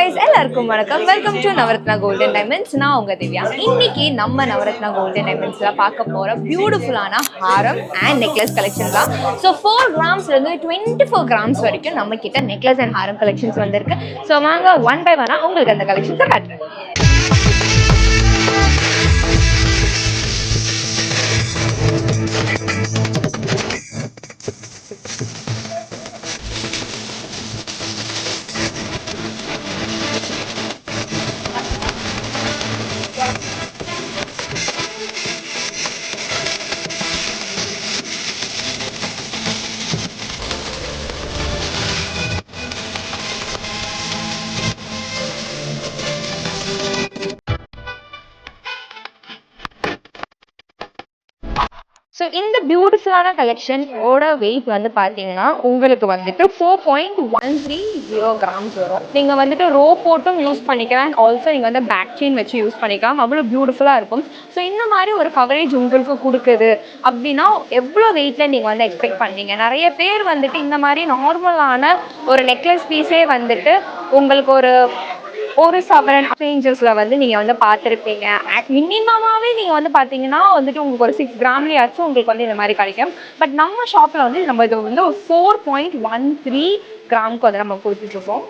guys, எல்லாருக்கும் வணக்கம். Welcome to Navratna golden diamonds. நான் உங்க திவ்யா. இன்னைக்கு நம்ம நவரத்னா கோல்டன் டைமண்ட்ஸ்ல பார்க்க போற பியூட்டிஃபுல்லான ஹாரம் அண்ட் நெக்லஸ் கலெக்ஷன் தான். ஸோ 4 கிராம்ஸ்ல இருந்து 24 கிராம்ஸ் வரைக்கும் நம்ம கிட்ட நெக்லஸ் அண்ட் ஹாரம் கலெக்ஷன்ஸ் வந்திருக்கு. ஸோ வாங்க ஒன் பை ஒன்னா உங்களுக்கு அந்த கலெக்ஷன்ஸை காட்டுறேன். ஸோ இந்த பியூட்டிஃபுல்லான கலெக்ஷன் ஓட வெயிட் வந்து பார்த்தீங்கன்னா உங்களுக்கு வந்துட்டு 4.130 கிராம்ஸ் வரும். நீங்கள் வந்துட்டு ரோ போட்டும் யூஸ் பண்ணிக்கலாம் அண்ட் ஆல்சோ நீங்கள் வந்து பேக் செயின் வச்சு யூஸ் பண்ணிக்கலாம். அவ்வளோ பியூட்டிஃபுல்லாக இருக்கும். ஸோ இந்த மாதிரி ஒரு கவரேஜ் உங்களுக்கு கொடுக்குது அப்படின்னா எவ்வளோ வெயிட்டில் நீங்கள் வந்து எக்ஸ்பெக்ட் பண்ணீங்க? நிறைய பேர் வந்துட்டு இந்த மாதிரி நார்மலான ஒரு நெக்லஸ் பீஸே வந்துட்டு உங்களுக்கு ஒரு சவரன் ரேஞ்சஸில் வந்து நீங்கள் வந்து பார்த்துருப்பீங்க. மினிமமாகவே நீங்கள் வந்து பார்த்தீங்கன்னா வந்துட்டு உங்களுக்கு ஒரு 6 கிராம்லேயாச்சும் உங்களுக்கு வந்து இந்த மாதிரி கிடைக்கும். பட் நம்ம ஷாப்பில் வந்து நம்ம இது வந்து ஒரு 4.13 கிராமுக்கு வந்து நம்ம கொடுத்துட்ருக்கோம்.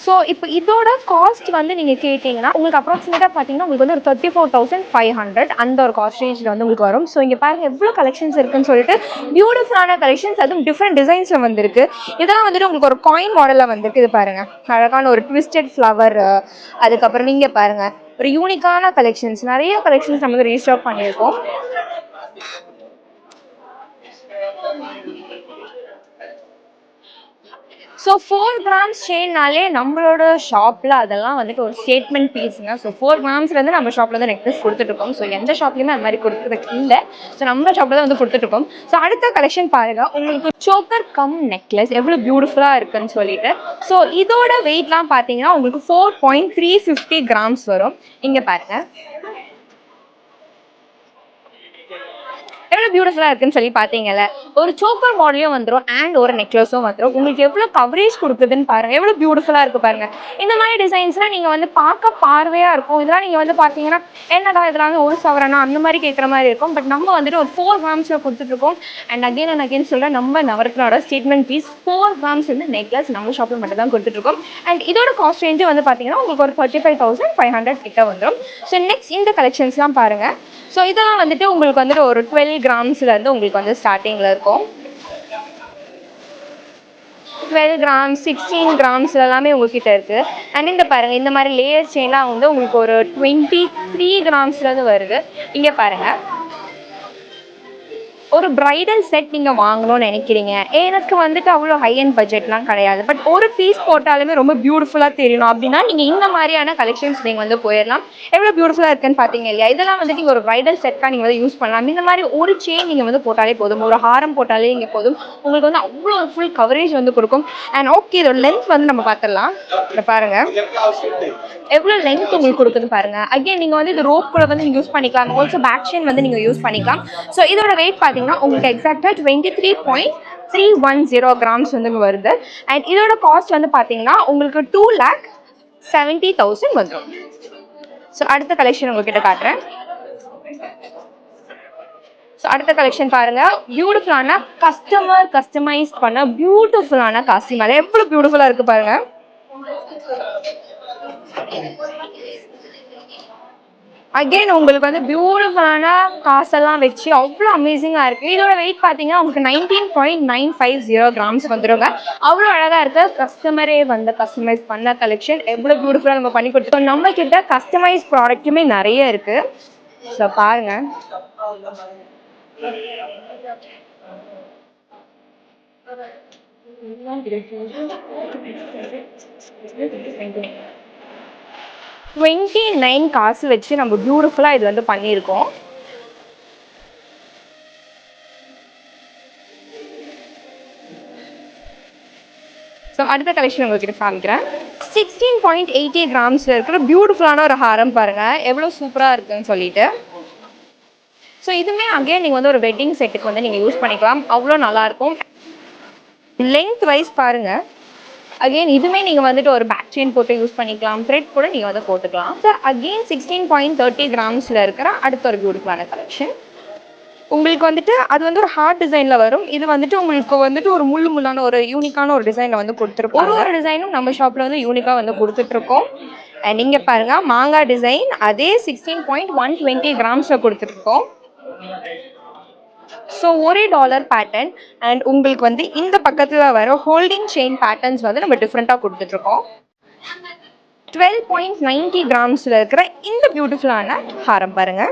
ஸோ இப்போ இதோட காஸ்ட் வந்து நீங்கள் கேட்டிங்கன்னா உங்களுக்கு அப்ராக்சிமேட்டாக பார்த்தீங்கன்னா உங்களுக்கு வந்து ஒரு 34,500 அந்த ஒரு காஸ்ட் ரேஞ்சில் வந்து உங்களுக்கு வரும். ஸோ இங்கே பாருங்கள் எவ்வளோ கலெக்ஷன்ஸ் இருக்குன்னு சொல்லிட்டு பியூட்டிஃபுல்லான கலெக்ஷன்ஸ், அதுவும் டிஃப்ரெண்ட் டிசைன்ஸில் வந்துருக்கு. இதெல்லாம் வந்துட்டு உங்களுக்கு ஒரு காயின் மாடலில் வந்துருக்கு. இது பாருங்கள், அழகான ஒரு ட்விஸ்டட் ஃப்ளவர். அதுக்கப்புறம் நீங்கள் பாருங்கள் ஒரு யூனிக்கான கலெக்ஷன்ஸ், நிறைய கலெக்ஷன்ஸ் நம்ம வந்து ரீஸ்டாக் பண்ணியிருக்கோம். ஸோ 4 கிராம்ஸ் செயின்னாலே நம்மளோட ஷாப்பில் அதெல்லாம் வந்துட்டு ஒரு ஸ்டேட்மெண்ட் பீஸுங்க. ஸோ 4 கிராம்ஸ்லேருந்து நம்ம ஷாப்பில் வந்து நெக்லஸ் கொடுத்துட்ருக்கோம். ஸோ எந்த ஷாப்லையுமே அந்த மாதிரி கொடுக்குறதுக்கு இல்லை. ஸோ நம்ம ஷாப்பில் தான் வந்து கொடுத்துட்ருக்கோம். ஸோ அடுத்த கலெக்ஷன் பாருங்கள், உங்களுக்கு சோக்கர் கம் நெக்லஸ் எவ்வளோ பியூட்டிஃபுல்லாக இருக்குன்னு சொல்லிட்டு. ஸோ இதோட வெயிட்லாம் பார்த்தீங்கன்னா உங்களுக்கு 4.350 கிராம்ஸ் வரும். இங்கே பாருங்கள் எவ்வளோ பியூட்டிஃபுல்லாக இருக்குன்னு சொல்லி பார்த்தீங்கல்ல. ஒரு சோக்கர் மாடலையும் வந்துடும் அண்ட் ஒரு நெக்லஸும் வந்துடும். உங்களுக்கு எவ்வளோ கவரேஜ் கொடுக்குதுன்னு பாருங்கள், எவ்வளோ பியூட்டிஃபுல்லாக இருக்குது பாருங்கள். இந்த மாதிரி டிசைன்ஸ்லாம் நீங்கள் வந்து பார்க்க பார்வையாக இருக்கும். இதெல்லாம் நீங்கள் வந்து பார்த்தீங்கன்னா என்னடா இதெல்லாம் ஒரு சவரனா அந்த மாதிரி கேட்குற மாதிரி இருக்கும். பட் நம்ம வந்துட்டு ஒரு 4 கிராம்ஸில் கொடுத்துட்ருக்கோம். அண்ட் அகைன் சொல்ல நம்ம நவரத்னாவோட ஸ்டேட்மெண்ட் பீஸ் 4 கிராம்ஸ் வந்து நெக்லஸ் நம்ம ஷாப்பில் மட்டும் தான் கொடுத்துட்ருக்கோம். அண்ட் இதோட காஸ்ட் ரேஞ்சு வந்து பார்த்தீங்கன்னா உங்களுக்கு ஒரு 35,500 கிட்ட வந்துடும். ஸோ நெக்ஸ்ட் இந்த கலெக்ஷன்ஸ்லாம் பாருங்கள். ஸோ இதெல்லாம் வந்துட்டு உங்களுக்கு வந்துட்டு ஒரு 12 கிராம்ஸ்லேருந்து உங்களுக்கு வந்து ஸ்டார்டிங்கில் இருக்கும். 12 கிராம்ஸ் 16 கிராம்ஸ் எல்லாமே உங்ககிட்ட இருக்குது. அண்ட் இந்த பாருங்கள், இந்த மாதிரி லேயர் செயின்லாம் வந்து உங்களுக்கு ஒரு 23 கிராம்ஸ்லேருந்து வருது. இங்கே பாருங்கள், ஒரு ப்ரைடல் செட் நீங்கள் வாங்கணும்னு நினைக்கிறீங்க, எனக்கு வந்துட்டு அவ்வளோ ஹை அண்ட் பட்ஜெட்லாம் கிடையாது, பட் ஒரு பீஸ் போட்டாலுமே ரொம்ப பியூட்டிஃபுல்லாக தெரியணும் அப்படின்னா நீங்கள் இந்த மாதிரியான கலெக்ஷன்ஸ் நீங்கள் வந்து போயிடலாம். எவ்வளோ பியூட்டிஃபுல்லாக இருக்குன்னு பார்த்தீங்க இல்லையா? இதெல்லாம் வந்துட்டு நீங்கள் ஒரு ப்ரைடல் செட்டாக நீங்கள் வந்து யூஸ் பண்ணலாம். இந்த மாதிரி ஒரு செயின் நீங்கள் வந்து போட்டாலே போதும், ஒரு ஹாரம் போட்டாலே இங்கே போதும். உங்களுக்கு வந்து அவ்வளோ ஒரு ஃபுல் கவரேஜ் வந்து கொடுக்கும். அண்ட் ஓகே, இதோட லென்த் வந்து நம்ம பார்த்துடலாம். இதை பாருங்கள் எவ்வளோ லென்த் உங்களுக்கு கொடுக்குதுன்னு பாருங்கள். அகைன் நீங்கள் வந்து இது ரோப் கூட வந்து நீங்கள் யூஸ் பண்ணிக்கலாம். ஆல்சோ பேக் செயின் வந்து நீங்கள் யூஸ் பண்ணிக்கலாம். ஸோ இதோட வெயிட் பார்த்தீங்கன்னா உங்களுக்கு எக்ஸாக்டாக 23.310 கிராம்ஸ் வந்து வருது. அண்ட் இதோட காஸ்ட் வந்து பார்த்தீங்கன்னா உங்களுக்கு 2,70,000 வந்துடும். ஸோ அடுத்த கலெக்ஷன் உங்ககிட்ட காட்டுறேன். ஸோ அடுத்த கலெக்ஷன் பாருங்க, பியூட்டிஃபுல்லான கஸ்டமைஸ் பண்ண பியூட்டிஃபுல்லான காசி மாலை எவ்வளோ பியூட்டிஃபுல்லாக இருக்கு பாருங்க. அகெயின் உங்களுக்கு வந்து பியூட்டிஃபுல்லான காசெல்லாம் வச்சு அவ்வளோ அமேசிங்காக இருக்குது. இதோட வெயிட் பார்த்தீங்கன்னா உங்களுக்கு 19.950 கிராம்ஸ் வந்துடுங்க. அவ்வளோ அழகாக இருக்குது. கஸ்டமரே வந்து கஸ்டமைஸ் பண்ண கலெக்ஷன் எவ்வளோ பியூட்டிஃபுல்லாக நம்ம பண்ணி கொடுத்துருக்கோம். நம்ம கிட்ட கஸ்டமைஸ் ப்ராடக்ட்டுமே நிறைய இருக்குது. ஸோ பாருங்கள், $29 காசு வச்சு நம்ம பியூட்டிஃபுல்லாக இது வந்து பண்ணியிருக்கோம். ஸோ அடுத்த கலெக்ஷன் உங்ககிட்ட காமிக்கிறேன். 16.80 கிராம்ஸில் இருக்கிற பியூட்டிஃபுல்லான ஒரு ஹாரம் பாருங்கள் எவ்வளோ சூப்பராக இருக்குன்னு சொல்லிட்டு. ஸோ இதுவுமே அகெயின் நீங்கள் வந்து ஒரு வெட்டிங் செட்டுக்கு வந்து நீங்கள் யூஸ் பண்ணிக்கலாம். அவ்வளோ நல்லாயிருக்கும். லென்த் வைஸ் பாருங்கள், அகெயின் இதுவுமே நீங்கள் வந்துட்டு ஒரு பேக் செயின் போட்டு யூஸ் பண்ணிக்கலாம், த்ரெட் கூட நீங்கள் வந்து போட்டுக்கலாம். ஸோ அகெயின் 16.30 கிராம்ஸில் இருக்கிற அடுத்த ஒரு பியூட்டிஃபுல்லான கலெக்ஷன். உங்களுக்கு வந்துட்டு அது வந்து ஒரு ஹார்ட் டிசைன்ல வரும். இது வந்துட்டு உங்களுக்கு வந்துட்டு ஒரு முள்ளான ஒரு யூனிக்கான ஒரு டிசைன்ல வந்து கொடுத்துருப்போம். ஒரு டிசைனும் நம்ம ஷாப்ல வந்து யூனிக்கா வந்து கொடுத்துட்ருக்கோம். நீங்க பாருங்க, மாங்காய் டிசைன் அதே 16.120 கிராம்ஸ்ல கொடுத்துருக்கோம். ஸோ ஒரே டாலர் பேட்டர்ன் அண்ட் உங்களுக்கு வந்து இந்த பக்கத்தில் வர ஹோல்டிங் செயின் பேட்டர்ன்ஸ் வந்து நம்ம டிஃப்ரெண்ட்டாக கொடுத்துட்ருக்கோம். 12.90 கிராம்ஸில் இருக்கிற இந்த பியூட்டிஃபுல்லான ஹாரம் பாருங்க.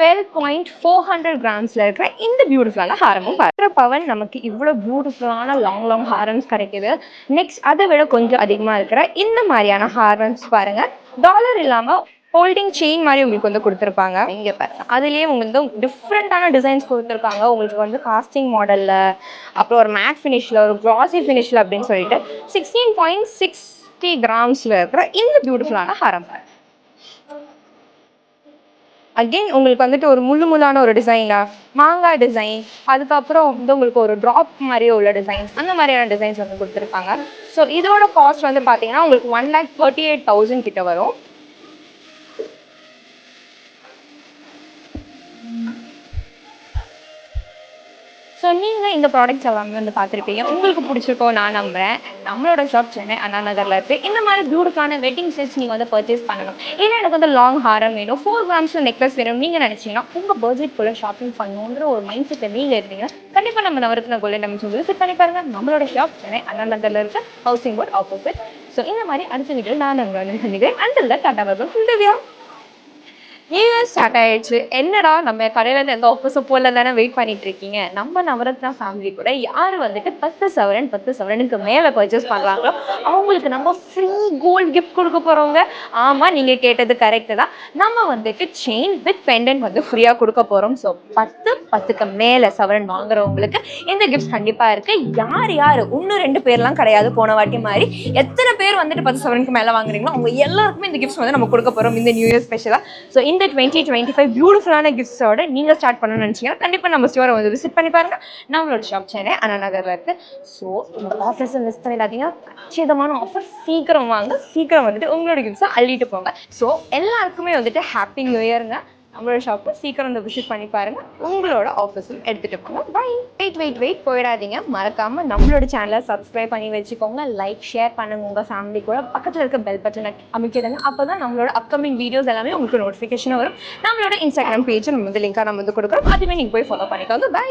12.400 கிராம்ஸ்ல இருக்கிற இந்த பியூட்டிஃபுல்லான ஹாரமும் பவன் நமக்கு இவ்வளோ பியூட்டிஃபுல்லான லாங் ஹாரம்ஸ் கிடைக்குது. நெக்ஸ்ட் அதை விட கொஞ்சம் அதிகமாக இருக்கிற இந்த மாதிரியான ஹாரம்ஸ் பாருங்க. டாலர் இல்லாமல் ஹோல்டிங் செயின் மாதிரி உங்களுக்கு வந்து கொடுத்துருப்பாங்க. இங்கே பாருங்க, அதுலேயே உங்களுக்கு வந்து டிஃப்ரெண்ட்டான டிசைன்ஸ் கொடுத்துருக்காங்க. உங்களுக்கு வந்து காஸ்டிங் மாடலில், அப்புறம் ஒரு மேட் ஃபினிஷில், ஒரு க்ளாசி ஃபினிஷில் அப்படின்னு சொல்லிட்டு 16.60 கிராம்ஸில் இருக்கிற இந்த பியூட்டிஃபுல்லான ஹாரம். அகெயின் உங்களுக்கு வந்துட்டு ஒரு முள்ளான ஒரு டிசைனா, மாங்காய் டிசைன், அதுக்கப்புறம் வந்து உங்களுக்கு ஒரு ட்ராப் மாதிரியே உள்ள டிசைன்ஸ், அந்த மாதிரியான டிசைன்ஸ் வந்து கொடுத்துருப்பாங்க. ஸோ இதோட காஸ்ட் வந்து பார்த்தீங்கன்னா உங்களுக்கு 1,38,000 கிட்ட வரும். ஸோ நீங்கள் இந்த ப்ராடக்ட்ஸ் எல்லாமே வந்து பார்த்துருப்பீங்க. உங்களுக்கு பிடிச்சிருக்கோம் நான் நம்புகிறேன். நம்மளோட ஷாப் சென்னை அண்ணா நகரில் இருக்குது. இந்த மாதிரி பியூட்டிஃபுல்லான வெட்டிங் செட்ஸ் நீங்கள் வந்து பர்ச்சேஸ் பண்ணணும். இல்லை எனக்கு வந்து லாங் ஹாரம் வேணும், 4 கிராம்ஸில் நெக்லஸ் வேணும் நீங்கள் நினச்சிங்கன்னா, உங்கள் பட்ஜெட்குள்ளே ஷாப்பிங் பண்ணணுங்கிற ஒரு மைண்ட் செட்டில் நீங்கள் இருந்தீங்கன்னா கண்டிப்பாக நம்ம நவரத்ன கோல்டன் டைமண்ட்ஸ் வந்து விசிட் பண்ணி பாருங்கள். நம்மளோட ஷாப் சென்னை அண்ணா நகரில் இருக்க ஹவுசிங் போர்ட் ஆப்போசிட். ஸோ இந்த மாதிரி அடுத்த வீடியோ நான் உங்களை சந்திக்கிறேன். Until that tata bye bye. Divya. New year start ஆயிடுச்சு. என்னடா நம்ம கடையில எந்த ஆஃபர்ஸும் போல தானே வெயிட் பண்ணிட்டு இருக்கீங்க. நம்ம நவரத்னா ஃபேமிலி கூட யார் வந்துட்டு 10 சவரனுக்கு மேலே பர்ச்சேஸ் பண்ணுறாங்களோ அவங்களுக்கு நம்ம ஃப்ரீ கோல்டு கிஃப்ட் கொடுக்க போகிறோங்க. ஆமாம், நீங்கள் கேட்டது கரெக்டு தான். நம்ம வந்துட்டு செயின் வித் பெண்டன்ட் வந்து ஃப்ரீயாக கொடுக்க போகிறோம். ஸோ 10க்கு மேலே சவரன் வாங்குறவங்களுக்கு இந்த கிஃப்ட்ஸ் கண்டிப்பாக இருக்குது. யார் இன்னும் 2 பேர்லாம் கிடையாது. போன வாட்டி மாதிரி எத்தனை பேர் வந்துட்டு 10 சவரனுக்கு மேலே வாங்குறீங்களோ அவங்க எல்லாருக்குமே இந்த கிஃப்ட்ஸ் வந்து நம்ம கொடுக்க போகிறோம் இந்த நியூ இயர் ஸ்பெஷலாக. ஸோ இந்த 2025 பியூட்டிஃபுல்லான கிஃப்ட்ஸோட நீங்கள் ஸ்டார்ட் பண்ணணும்னு நினச்சிங்கன்னா கண்டிப்பாக நம்ம ஸ்டோரை வந்து விசிட் பண்ணி பாருங்க. நம்மளோட ஷாப் சென்னை அண்ணா நகரில் இருக்குது. ஸோ இந்த ஆஃபர்ஸை மிஸ் பண்ணிடாதீங்க. கச்சிதமான ஆஃபர். சீக்கிரம் வாங்க, சீக்கிரம் வந்துட்டு உங்களோட கிஃப்ட்ஸை அள்ளிட்டு போங்க. ஸோ எல்லாருக்குமே வந்துட்டு ஹாப்பி நியூ இயருங்க. நம்மளோட ஷாப்பை சீக்கிரம் வந்து விசிட் பண்ணி பாருங்கள். உங்களோட ஆஃபர்ஸும் எடுத்துகிட்டு போங்க. பை. வெயிட் போயிடாதீங்க. மறக்காமல் நம்மளோட சேனலை சப்ஸ்கிரைப் பண்ணி வச்சுக்கோங்க. லைக் ஷேர் பண்ணுங்க உங்கள் ஃபேமிலி கூட. பக்கத்தில் இருக்க பெல் பட்டனை அமைக்கிடுங்க. அப்போ தான் நம்மளோட அப்கமிங் வீடியோஸ் எல்லாமே உங்களுக்கு நோட்டிஃபிகேஷன் வரும். நம்மளோட இன்ஸ்டாகிராம் பேஜை நம்ம வந்து லிங்காக நம்ம வந்து கொடுக்குறோம். அதுவே நீங்கள் போய் ஃபாலோ பண்ணிக்கோங்க. பை.